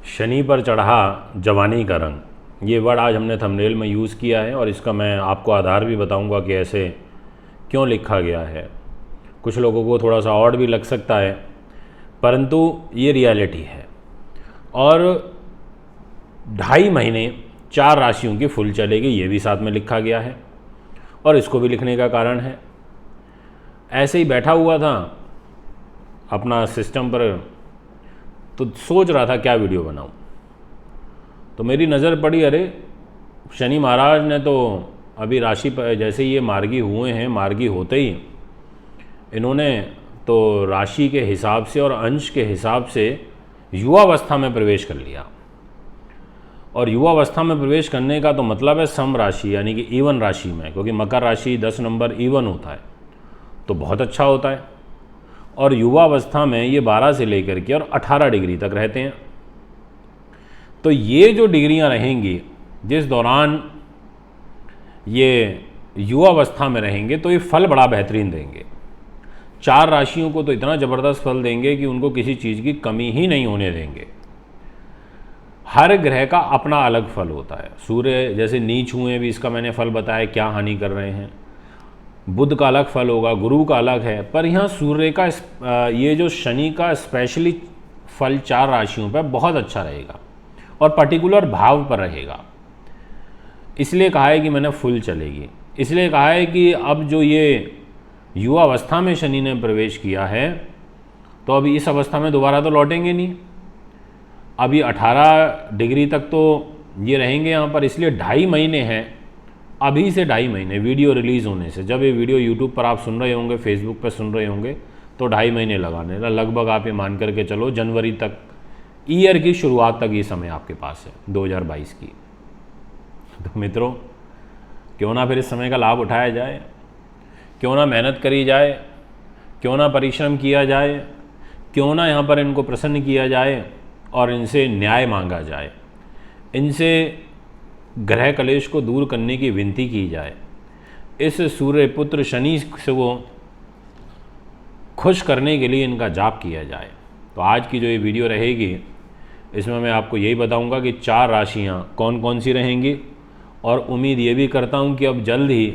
शनि पर चढ़ा जवानी का रंग, ये वर्ड आज हमने थंबनेल में यूज़ किया है और इसका मैं आपको आधार भी बताऊंगा कि ऐसे क्यों लिखा गया है। कुछ लोगों को थोड़ा सा ऑड भी लग सकता है, परंतु ये रियलिटी है। और 2.5 महीने 4 राशियों की फुल चलेगी, ये भी साथ में लिखा गया है। और इसको भी लिखने का कारण है, ऐसे ही बैठा हुआ था अपना सिस्टम पर, तो सोच रहा था क्या वीडियो बनाऊं, तो मेरी नज़र पड़ी, अरे शनि महाराज ने तो अभी राशि पर जैसे ये मार्गी हुए हैं, मार्गी होते ही इन्होंने तो राशि के हिसाब से और अंश के हिसाब से युवावस्था में प्रवेश कर लिया। और युवावस्था में प्रवेश करने का तो मतलब है सम राशि यानी कि इवन राशि में, क्योंकि मकर राशि 10 नंबर इवन होता है तो बहुत अच्छा होता है। और युवावस्था में ये 12 से लेकर के और 18 डिग्री तक रहते हैं। तो ये जो डिग्रियां रहेंगी, जिस दौरान ये युवावस्था में रहेंगे, तो ये फल बड़ा बेहतरीन देंगे। 4 राशियों को तो इतना ज़बरदस्त फल देंगे कि उनको किसी चीज़ की कमी ही नहीं होने देंगे। हर ग्रह का अपना अलग फल होता है। सूर्य जैसे नीच हुए भी, इसका मैंने फल बताया क्या हानि कर रहे हैं। बुध का अलग फल होगा, गुरु का अलग है, पर यहाँ सूर्य का ये जो शनि का स्पेशली फल 4 राशियों पर बहुत अच्छा रहेगा और पर्टिकुलर भाव पर रहेगा। इसलिए कहा है कि मैंने फुल चलेगी। इसलिए कहा है कि अब जो ये युवावस्था में शनि ने प्रवेश किया है, तो अभी इस अवस्था में दोबारा तो लौटेंगे नहीं। अभी 18 डिग्री तक तो ये रहेंगे यहाँ पर। इसलिए 2.5 महीने हैं, अभी से 2.5 महीने वीडियो रिलीज़ होने से। जब ये वीडियो यूट्यूब पर आप सुन रहे होंगे, फेसबुक पर सुन रहे होंगे, तो 2.5 महीने लगाने, लगभग आप ये मान करके चलो जनवरी तक, ईयर की शुरुआत तक ये समय आपके पास है 2022 की। तो मित्रों, क्यों ना फिर इस समय का लाभ उठाया जाए, क्यों ना मेहनत करी जाए, क्यों ना परिश्रम किया जाए, क्यों ना यहाँ पर इनको प्रसन्न किया जाए और इनसे न्याय मांगा जाए, इनसे ग्रह कलेश को दूर करने की विनती की जाए, इस सूर्य पुत्र शनि से वो खुश करने के लिए इनका जाप किया जाए। तो आज की जो ये वीडियो रहेगी, इसमें मैं आपको यही बताऊंगा कि 4 राशियां कौन कौन सी रहेंगी। और उम्मीद ये भी करता हूं कि अब जल्द ही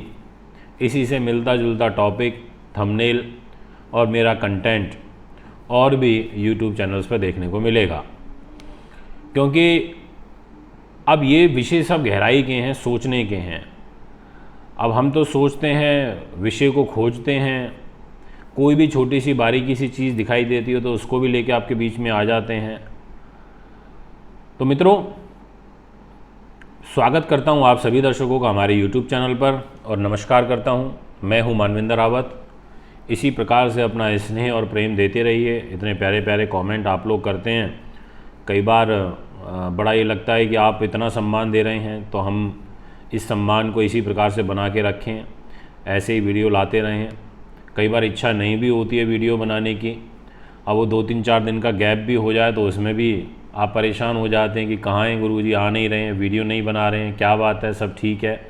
इसी से मिलता जुलता टॉपिक, थंबनेल और मेरा कंटेंट और भी यूट्यूब चैनल्स पर देखने को मिलेगा, क्योंकि अब ये विषय सब गहराई के हैं, सोचने के हैं। अब हम तो सोचते हैं, विषय को खोजते हैं, कोई भी छोटी सी बारीकी सी चीज़ दिखाई देती हो तो उसको भी लेके आपके बीच में आ जाते हैं। तो मित्रों, स्वागत करता हूं आप सभी दर्शकों का हमारे YouTube चैनल पर और नमस्कार करता हूं। मैं हूं मानविंदर रावत। इसी प्रकार से अपना स्नेह और प्रेम देते रहिए। इतने प्यारे प्यारे कमेंट आप लोग करते हैं, कई बार बड़ा ये लगता है कि आप इतना सम्मान दे रहे हैं, तो हम इस सम्मान को इसी प्रकार से बना के रखें, ऐसे ही वीडियो लाते रहें। कई बार इच्छा नहीं भी होती है वीडियो बनाने की, अब वो 2-3-4 दिन का गैप भी हो जाए तो उसमें भी आप परेशान हो जाते हैं कि कहाँ हैं गुरुजी, आ नहीं रहे हैं, वीडियो नहीं बना रहे हैं, क्या बात है, सब ठीक है।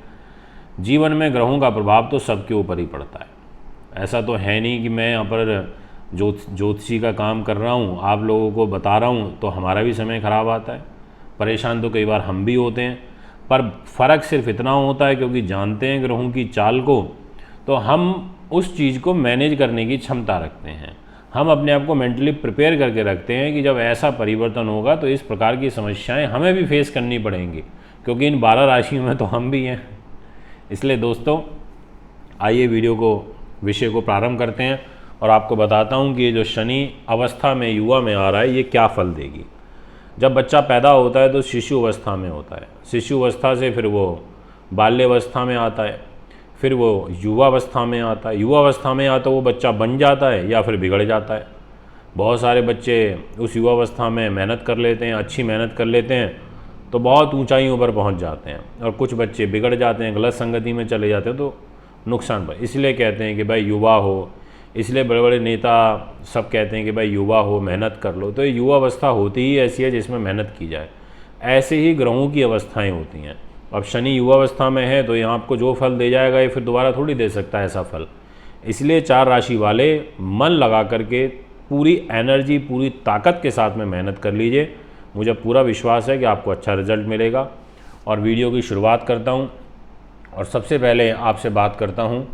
जीवन में ग्रहों का प्रभाव तो सबके ऊपर ही पड़ता है। ऐसा तो है नहीं कि मैं यहाँ पर ज्योतिषी का काम कर रहा हूँ, आप लोगों को बता रहा हूँ तो हमारा भी समय ख़राब आता है। परेशान तो कई बार हम भी होते हैं, पर फ़र्क सिर्फ इतना होता है क्योंकि जानते हैं ग्रहों की चाल को, तो हम उस चीज़ को मैनेज करने की क्षमता रखते हैं। हम अपने आप को मेंटली प्रिपेयर करके रखते हैं कि जब ऐसा परिवर्तन होगा तो इस प्रकार की समस्याएं हमें भी फेस करनी पड़ेंगी, क्योंकि इन 12 राशियों में तो हम भी हैं। इसलिए दोस्तों, आइए वीडियो को, विषय को प्रारंभ करते हैं और आपको बताता हूं कि ये जो शनि अवस्था में युवा में आ रहा है, ये क्या फल देगी। जब बच्चा पैदा होता है तो शिशु अवस्था में होता है, शिशु अवस्था से फिर वो बाल्यावस्था में आता है, फिर वो युवावस्था में आता है, युवावस्था में या तो वो बच्चा बन जाता है या फिर बिगड़ जाता है। बहुत सारे बच्चे उस युवावस्था में मेहनत कर लेते हैं, अच्छी मेहनत कर लेते हैं तो बहुत ऊंचाइयों पर पहुंच जाते हैं, और कुछ बच्चे बिगड़ जाते हैं, गलत संगति में चले जाते हैं तो नुकसान पर। इसलिए कहते हैं कि भाई युवा हो, इसलिए बड़े बड़े नेता सब कहते हैं कि भाई युवा हो, मेहनत कर लो। तो ये युवावस्था होती ही ऐसी है जिसमें मेहनत की जाए। ऐसे ही ग्रहों की अवस्थाएँ होती हैं। अब शनि युवावस्था में है तो यहाँ आपको जो फल दे जाएगा ये फिर दोबारा थोड़ी दे सकता है ऐसा फल। इसलिए 4 राशि वाले मन लगा करके पूरी एनर्जी, पूरी ताकत के साथ में मेहनत कर लीजिए, मुझे पूरा विश्वास है कि आपको अच्छा रिजल्ट मिलेगा। और वीडियो की शुरुआत करता हूँ और सबसे पहले आपसे बात करता हूँ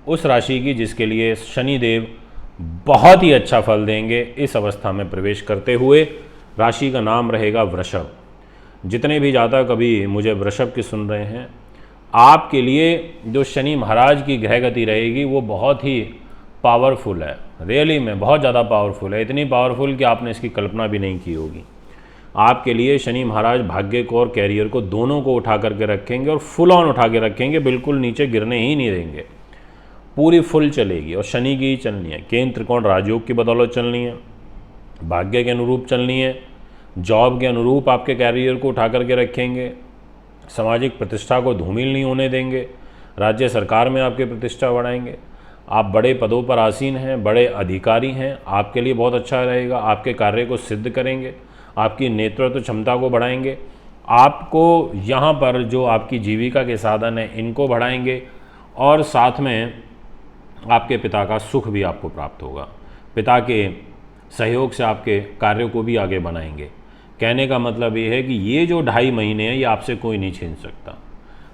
उस राशि की जिसके लिए शनिदेव बहुत ही अच्छा फल देंगे इस अवस्था में प्रवेश करते हुए। राशि का नाम रहेगा वृषभ। जितने भी जातक अभी मुझे वृषभ के सुन रहे हैं, आपके लिए जो शनि महाराज की ग्रह गति रहेगी वो बहुत ही पावरफुल है, रियली में बहुत ज़्यादा पावरफुल है, इतनी पावरफुल कि आपने इसकी कल्पना भी नहीं की होगी। आपके लिए शनि महाराज भाग्य को और कैरियर को दोनों को उठा करके रखेंगे और फुल ऑन उठा के रखेंगे, बिल्कुल नीचे गिरने ही नहीं देंगे। पूरी फुल चलेगी और शनि की ही चलनी है। केंद्र त्रिकोण राजयोग की बदौलत चलनी है, भाग्य के अनुरूप चलनी है, जॉब के अनुरूप आपके कैरियर को उठा करके रखेंगे, सामाजिक प्रतिष्ठा को धूमिल नहीं होने देंगे, राज्य सरकार में आपकी प्रतिष्ठा बढ़ाएंगे। आप बड़े पदों पर आसीन हैं, बड़े अधिकारी हैं, आपके लिए बहुत अच्छा रहेगा। आपके कार्य को सिद्ध करेंगे, आपकी नेतृत्व क्षमता को बढ़ाएंगे, आपको यहाँ पर जो आपकी जीविका के साधन हैं इनको बढ़ाएंगे और साथ में आपके पिता का सुख भी आपको प्राप्त होगा। पिता के सहयोग से आपके कार्यों को भी आगे बनाएंगे। कहने का मतलब ये है कि ये जो 2.5 महीने हैं ये आपसे कोई नहीं छीन सकता।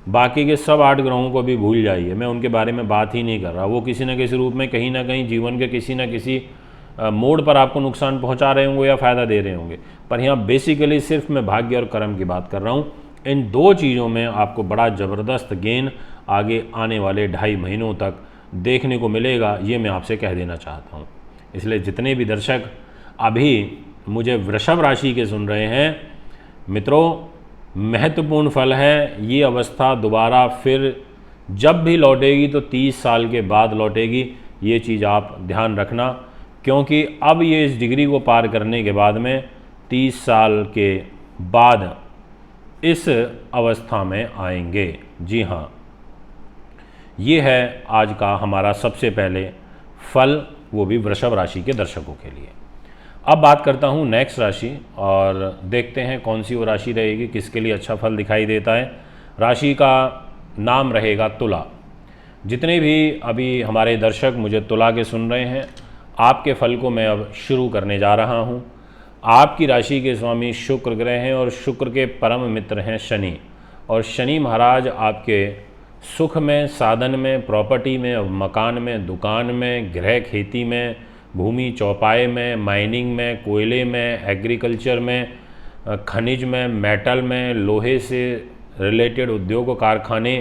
बाकी के सब 8 ग्रहों को भी भूल जाइए, मैं उनके बारे में बात ही नहीं कर रहा। वो किसी न किसी रूप में कहीं ना कहीं जीवन के किसी न किसी मोड़ पर आपको नुकसान पहुंचा रहे होंगे या फ़ायदा दे रहे होंगे, पर यहाँ बेसिकली सिर्फ मैं भाग्य और कर्म की बात कर रहा हूँ। इन 2 चीज़ों में आपको बड़ा ज़बरदस्त गेन आगे आने वाले 2.5 महीनों तक देखने को मिलेगा, ये मैं आपसे कह देना चाहता हूँ। इसलिए जितने भी दर्शक अभी मुझे वृषभ राशि के सुन रहे हैं, मित्रों, महत्वपूर्ण फल है। ये अवस्था दोबारा फिर जब भी लौटेगी तो 30 साल के बाद लौटेगी, ये चीज़ आप ध्यान रखना, क्योंकि अब ये इस डिग्री को पार करने के बाद में 30 साल के बाद इस अवस्था में आएंगे। जी हाँ, ये है आज का हमारा सबसे पहले फल, वो भी वृषभ राशि के दर्शकों के लिए। अब बात करता हूँ नेक्स्ट राशि और देखते हैं कौन सी वो राशि रहेगी, किसके लिए अच्छा फल दिखाई देता है। राशि का नाम रहेगा तुला। जितने भी अभी हमारे दर्शक मुझे तुला के सुन रहे हैं, आपके फल को मैं अब शुरू करने जा रहा हूँ। आपकी राशि के स्वामी शुक्र ग्रह हैं और शुक्र के परम मित्र हैं शनि। और शनि महाराज आपके सुख में, साधन में, प्रॉपर्टी में, मकान में, दुकान में, गृह खेती में, भूमि चौपाए में, माइनिंग में, कोयले में, एग्रीकल्चर में, खनिज में, मेटल में, लोहे से रिलेटेड उद्योग कारखाने,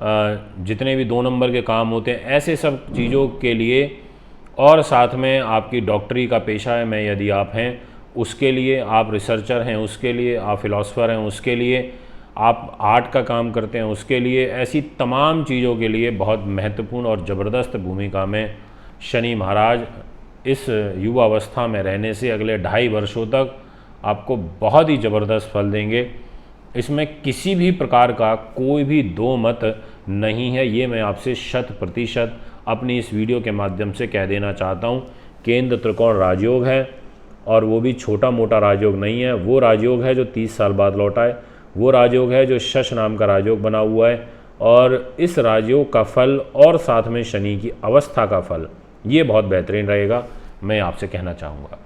जितने भी 2 नंबर के काम होते हैं, ऐसे सब चीज़ों के लिए, और साथ में आपकी डॉक्टरी का पेशा है मैं यदि आप हैं उसके लिए, आप रिसर्चर हैं उसके लिए, आप फिलोसफर हैं उसके लिए, आप आर्ट का काम करते हैं उसके लिए, ऐसी तमाम चीज़ों के लिए बहुत महत्वपूर्ण और ज़बरदस्त भूमिका में शनि महाराज इस युवा अवस्था में रहने से अगले 2.5 वर्षों तक आपको बहुत ही ज़बरदस्त फल देंगे। इसमें किसी भी प्रकार का कोई भी 2 मत नहीं है, ये मैं आपसे 100% अपनी इस वीडियो के माध्यम से कह देना चाहता हूँ। केंद्र त्रिकोण राजयोग है और वो भी छोटा मोटा राजयोग नहीं है, वो राजयोग है जो 30 साल बाद लौटा है, वो राजयोग है जो शश नाम का राजयोग बना हुआ है। और इस राजयोग का फल और साथ में शनि की अवस्था का फल ये बहुत बेहतरीन रहेगा, मैं आपसे कहना चाहूँगा।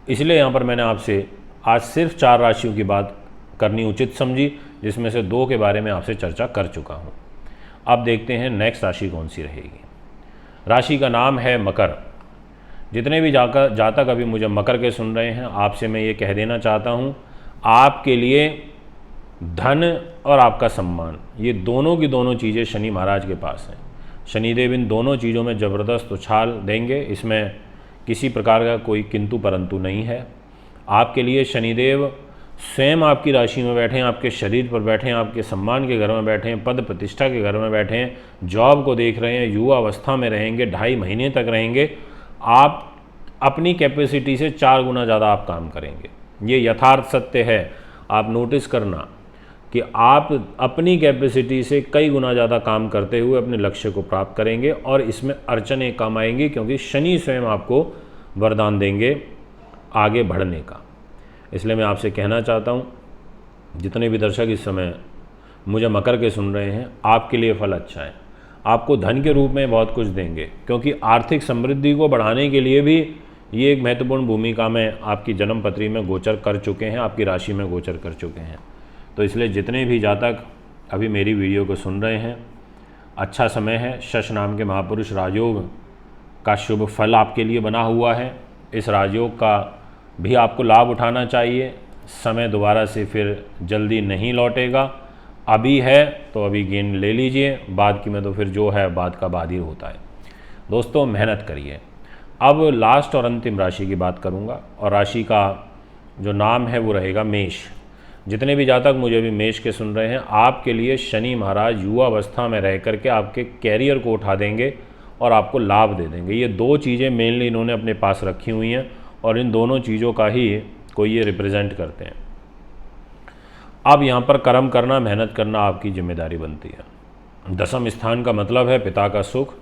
इसलिए यहाँ पर मैंने आपसे आज सिर्फ 4 राशियों की बात करनी उचित समझी, जिसमें से 2 के बारे में आपसे चर्चा कर चुका हूँ। अब देखते हैं नेक्स्ट राशि कौन सी रहेगी। राशि का नाम है मकर। जितने भी जातक अभी मुझे मकर के सुन रहे हैं, आपसे मैं ये कह देना चाहता हूँ, आपके लिए धन और आपका सम्मान, ये दोनों की दोनों चीज़ें शनि महाराज के पास हैं। शनिदेव इन दोनों चीज़ों में ज़बरदस्त उछाल देंगे, इसमें किसी प्रकार का कोई किंतु परंतु नहीं है। आपके लिए शनिदेव स्वयं आपकी राशि में बैठे हैं, आपके शरीर पर बैठे हैं, आपके सम्मान के घर में बैठे हैं, पद प्रतिष्ठा के घर में बैठे हैं, जॉब को देख रहे हैं, युवा अवस्था में रहेंगे, 2.5 महीने तक रहेंगे। आप अपनी कैपेसिटी से 4 गुना ज़्यादा आप काम करेंगे, ये यथार्थ सत्य है। आप नोटिस करना कि आप अपनी कैपेसिटी से कई गुना ज़्यादा काम करते हुए अपने लक्ष्य को प्राप्त करेंगे और इसमें अड़चनें कम आएंगी, क्योंकि शनि स्वयं आपको वरदान देंगे आगे बढ़ने का। इसलिए मैं आपसे कहना चाहता हूँ, जितने भी दर्शक इस समय मुझे मकर के सुन रहे हैं, आपके लिए फल अच्छा है। आपको धन के रूप में बहुत कुछ देंगे, क्योंकि आर्थिक समृद्धि को बढ़ाने के लिए भी ये एक महत्वपूर्ण भूमिका में आपकी जन्म पत्री में गोचर कर चुके हैं, आपकी राशि में गोचर कर चुके हैं। तो इसलिए जितने भी जातक अभी मेरी वीडियो को सुन रहे हैं, अच्छा समय है। शश नाम के महापुरुष राजयोग का शुभ फल आपके लिए बना हुआ है। इस राजयोग का भी आपको लाभ उठाना चाहिए। समय दोबारा से फिर जल्दी नहीं लौटेगा। अभी है तो अभी गेन ले लीजिए, बाद की में तो फिर जो है बाद का बाद ही होता है। दोस्तों मेहनत करिए। अब लास्ट और अंतिम राशि की बात करूंगा, और राशि का जो नाम है वो रहेगा मेष। जितने भी जातक मुझे अभी मेष के सुन रहे हैं, आपके लिए शनि महाराज युवा अवस्था में रह करके आपके कैरियर को उठा देंगे और आपको लाभ दे देंगे। ये दो चीज़ें मेनली इन्होंने अपने पास रखी हुई हैं और इन दोनों चीज़ों का ही कोई ये रिप्रेजेंट करते हैं। अब यहाँ पर कर्म करना, मेहनत करना आपकी जिम्मेदारी बनती है। दसम स्थान का मतलब है पिता का सुख,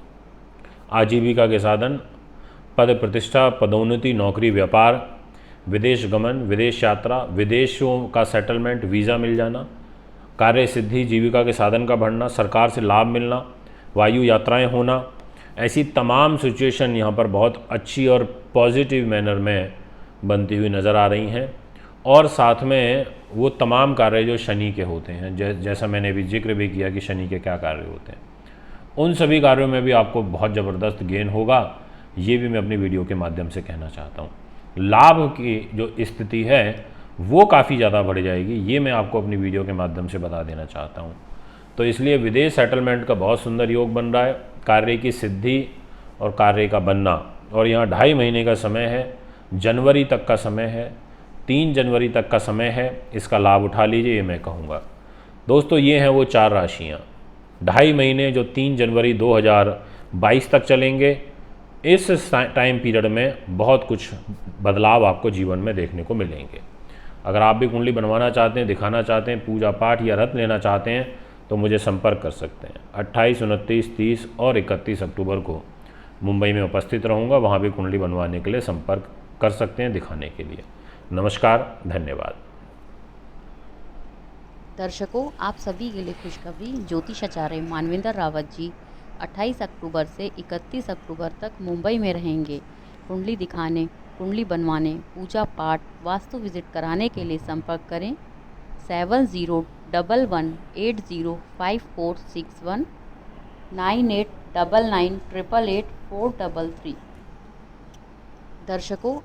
आजीविका के साधन, पद प्रतिष्ठा, पदोन्नति, नौकरी, व्यापार, विदेश गमन, विदेश यात्रा, विदेशों का सेटलमेंट, वीज़ा मिल जाना, कार्य सिद्धि, जीविका के साधन का बढ़ना, सरकार से लाभ मिलना, वायु यात्राएं होना। ऐसी तमाम सिचुएशन यहाँ पर बहुत अच्छी और पॉजिटिव मैनर में बनती हुई नज़र आ रही हैं। और साथ में वो तमाम कार्य जो शनि के होते हैं, जैसा मैंने अभी जिक्र भी किया कि शनि के क्या कार्य होते हैं, उन सभी कार्यों में भी आपको बहुत ज़बरदस्त गेन होगा। ये भी मैं अपनी वीडियो के माध्यम से कहना चाहता हूँ। लाभ की जो स्थिति है वो काफ़ी ज़्यादा बढ़ जाएगी, ये मैं आपको अपनी वीडियो के माध्यम से बता देना चाहता हूँ। तो इसलिए विदेश सेटलमेंट का बहुत सुंदर योग बन रहा है, कार्य की सिद्धि और कार्य का बनना। और यहाँ 2.5 महीने का समय है, जनवरी तक का समय है, 3 जनवरी तक का समय है। इसका लाभ उठा लीजिए, ये मैं कहूँगा। दोस्तों ये हैं वो 4 राशियाँ। 2.5 महीने जो 3 जनवरी 2022 तक चलेंगे, इस टाइम पीरियड में बहुत कुछ बदलाव आपको जीवन में देखने को मिलेंगे। अगर आप भी कुंडली बनवाना चाहते हैं, दिखाना चाहते हैं, पूजा पाठ या रत्न लेना चाहते हैं तो मुझे संपर्क कर सकते हैं। 28, 29, 30 और 31 अक्टूबर को मुंबई में उपस्थित रहूँगा। वहाँ भी कुंडली बनवाने के लिए संपर्क कर सकते हैं, दिखाने के लिए। नमस्कार, धन्यवाद। दर्शकों, आप सभी के लिए खुशखबरी। ज्योतिषाचार्य मानवेंद्र रावत जी 28 अक्टूबर से 31 अक्टूबर तक मुंबई में रहेंगे। कुंडली दिखाने, कुंडली बनवाने, पूजा पाठ, वास्तु विजिट कराने के लिए संपर्क करें 7011805461 9899888433। दर्शकों,